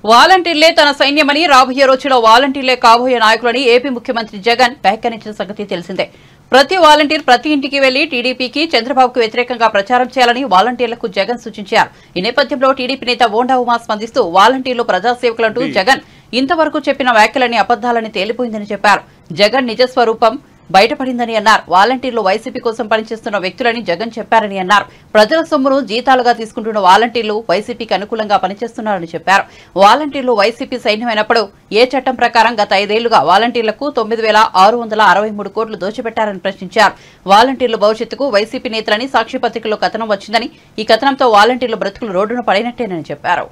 వాలంటీర్లే తన సైన్యమని రాబోయే రోజుల్లో వాలంటీర్లే కాబోయే నాయకులని ఏపీ ముఖ్యమంత్రి జగన్ వ్యాఖ్యానించిన సంగతి తెలిసిందే. ప్రతి వాలంటీర్ ప్రతి ఇంటికి వెళ్లి టీడీపీకి చంద్రబాబుకు వ్యతిరేకంగా ప్రచారం చేయాలని వాలంటీర్లకు జగన్ సూచించారు. ఈ నేపథ్యంలో టీడీపీ నేత బోండా ఉమా స్పందిస్తూ వాలంటీర్లు ప్రజాసేవకులంటూ జగన్ ఇంతవరకు చెప్పిన వ్యాఖ్యలని అబద్దాలని తేలిపోయిందని చెప్పారు. జగన్ నిజస్వరూపం బయటపడిందని అన్నారు. వాలంటీర్లు వైసీపీ కోసం పనిచేస్తున్న వ్యక్తులని జగన్ చెప్పారని అన్నారు. ప్రజల సొమ్మును జీతాలుగా తీసుకుంటున్న వాలంటీర్లు వైసీపీకి అనుకూలంగా పనిచేస్తున్నారని చెప్పారు. వాలంటీర్లు వైసీపీ సైన్యమైనప్పుడు ఏ చట్టం ప్రకారం గత 5 ఏళ్లుగా వాలంటీర్లకు 9,663 కోట్లు దోచిపెట్టారని ప్రశ్నించారు. వాలంటీర్లు భవిష్యత్తుకు వైసీపీ నేతలని సాక్షి పత్రికలో కథనం వచ్చిందని, ఈ కథనంతో వాలంటీర్లు బ్రతుకులు రోడ్డున పడినట్టేనని చెప్పారు.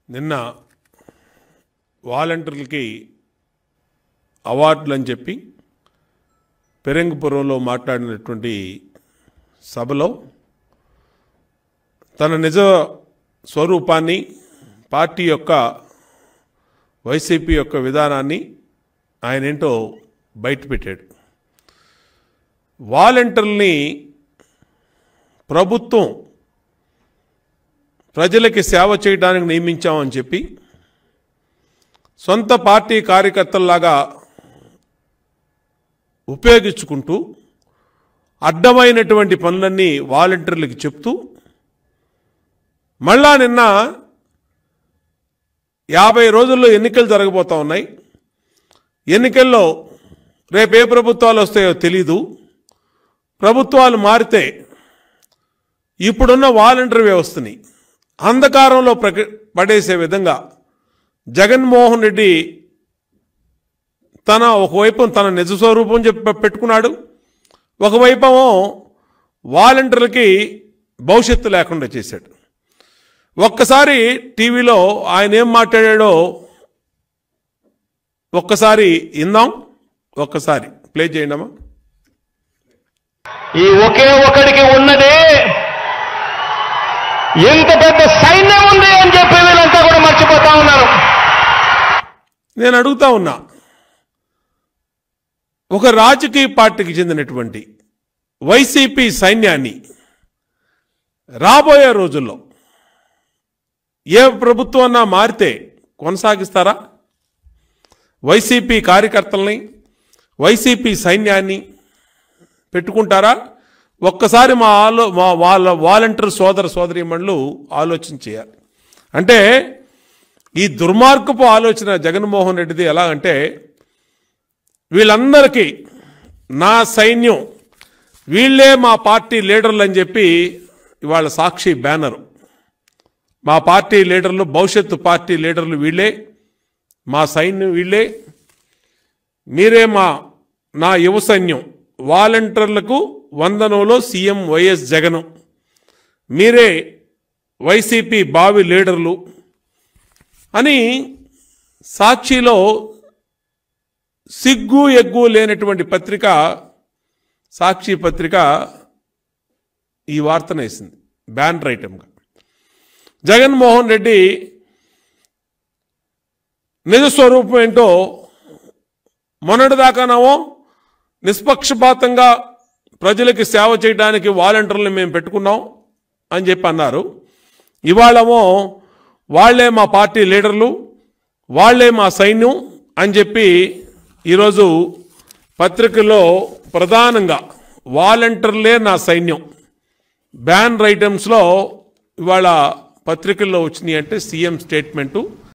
నిన్న వాలంటీర్లకి అవార్డులు అని చెప్పి పెరంగపురంలో మాట్లాడినటువంటి సభలో తన నిజ స్వరూపాన్ని, పార్టీ యొక్క వైసీపీ యొక్క విధానాన్ని ఆయన ఏంటో బయటపెట్టాడు. వాలంటీర్లని ప్రభుత్వం ప్రజలకి సేవ చేయడానికి నియమించామని చెప్పి సొంత పార్టీ కార్యకర్తల్లాగా ఉపయోగించుకుంటూ అడ్డమైనటువంటి పనులన్నీ వాలంటీర్లకు చెప్తూ మళ్ళా నిన్న 50 రోజుల్లో ఎన్నికలు జరగబోతా ఉన్నాయి. ఎన్నికల్లో రేపు ఏ ప్రభుత్వాలు వస్తాయో తెలీదు. ప్రభుత్వాలు మారితే ఇప్పుడున్న వాలంటీర్ వ్యవస్థని అంధకారంలో పడేసే విధంగా జగన్మోహన్ రెడ్డి ఒకవైపు తన నిజ స్వరూపం పెట్టుకున్నాడు, ఒకవైపేమో వాలంటీర్లకి భవిష్యత్తు లేకుండా చేశాడు. ఒక్కసారి టీవీలో ఆయన ఏం మాట్లాడాడో ఒక్కసారి ఇందాం, ఒక్కసారి ప్లే చేయండమ్మా. ఈ ఒకే ఒకడికి ఉన్నది ఎంత పెద్ద సైన్యం ఉంది అని చెప్పి వీళ్ళంతా కూడా మర్చిపోతా ఉన్నారు. నేను అడుగుతా ఉన్నా, ఒక రాజకీయ పార్టీకి చెందినటువంటి వైసీపీ సైన్యాన్ని రాబోయే రోజుల్లో ఏ ప్రభుత్వం మారితే కొనసాగిస్తారా? వైసీపీ కార్యకర్తల్ని, వైసీపీ సైన్యాన్ని పెట్టుకుంటారా? ఒక్కసారి వాళ్ళ వాలంటీర్ సోదర సోదరీమణులు ఆలోచన చేయాలి. అంటే ఈ దుర్మార్గపు ఆలోచన జగన్మోహన్ రెడ్డిది ఎలాగంటే, వీళ్ళందరికీ నా సైన్యం, వీళ్ళే మా పార్టీ లీడర్లు అని చెప్పి ఇవాళ సాక్షి బ్యానరు, మా పార్టీ లీడర్లు, భవిష్యత్తు పార్టీ లీడర్లు వీళ్ళే, మా సైన్యం వీళ్ళే, మీరే నా యువ సైన్యం, వాలంటీర్లకు వందనంలో సీఎం వైఎస్ జగన్, మీరే వైసీపీ భావి లీడర్లు అని సాక్షిలో సిగ్గు ఎగ్గు లేనటువంటి పత్రిక సాక్షి పత్రిక ఈ వార్తను వేసింది బ్యానర్ ఐటమ్గా. జగన్మోహన్ రెడ్డి నిజస్వరూపం ఏంటో మొన్నటిదాకానేమో నిష్పక్షపాతంగా ప్రజలకి సేవ చేయడానికి వాలంటీర్లను మేము పెట్టుకున్నాం అని చెప్పి అన్నారు. ఇవాళేమో వాళ్లే మా పార్టీ లీడర్లు, వాళ్లే మా సైన్యం అని చెప్పి ఈరోజు పత్రికల్లో ప్రధానంగా వాలంటీర్లే నా సైన్యం బ్యానర్ ఐటమ్స్లో ఇవాళ పత్రికల్లో వచ్చినాయి. అంటే సీఎం స్టేట్మెంటు.